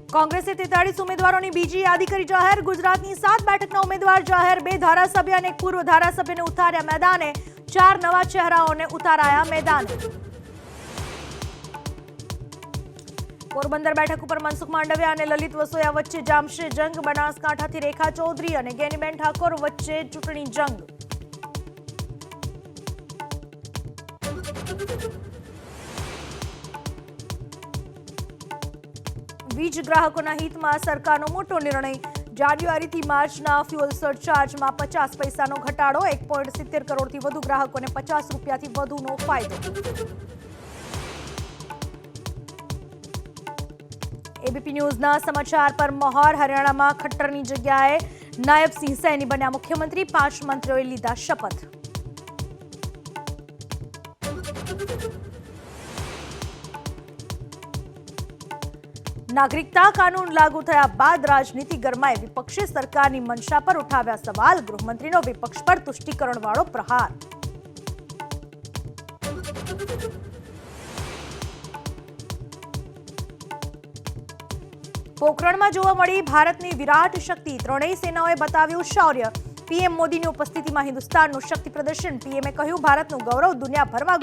કોંગ્રેસે 43 ઉમેદવારોની બીજી યાદી કરી જાહેર। ગુજરાતની 7 બેઠકના ઉમેદવાર જાહેર। 2 ધારાસભ્ય અને 1 પૂર્વ ધારાસભ્યને ઉતાર્યા મેદાને। 4 નવા ચહેરાઓને ઉતારાયા મેદાને। પોરબંદર બેઠક ઉપર મનસુખ માંડવિયા અને લલિત વસોયા વચ્ચે જામશે જંગ। બનાસકાંઠાથી રેખા ચૌધરી અને ગેનીબેન ઠાકોર વચ્ચે ચૂંટણી જંગ। વીજ ગ્રાહકોના હિતમાં સરકારનો મોટો નિર્ણય। જાન્યુઆરીથી માર્ચના ફ્યુઅલ સરચાર્જમાં 50 પૈસાનો ઘટાડો। 1.70 કરોડથી વધુ ગ્રાહકોને 50 રૂપિયાથી વધુનો ફાયદો। एबीपी न्यूज़ના समाचार पर मोहर। हरियाणाમાં ખટ્ટરની જગ્યાએ નાયબ સિંહ સૈની બન્યા મુખ્યમંત્રી। 5 મંત્રીઓએ લીધા શપથ। नागरिकता कानून लागू थया बाद राजनीति गरमाए। विपक्षे सरकारनी मंशा पर उठाव्या सवाल। गृहमंत्रीनो विपक्ष पर तुष्टीकरणवाळो प्रहार। पोखरणमां जोवा मळी भारतनी विराट शक्ति। त्रणेय सेनाओए बताव्युं शौर्य। पीएम मोदीनी उपस्थितिमां हिंदुस्ताननुं शक्ति प्रदर्शन। पीएमए कह्युं भारतनुं गौरव दुनियाभरमां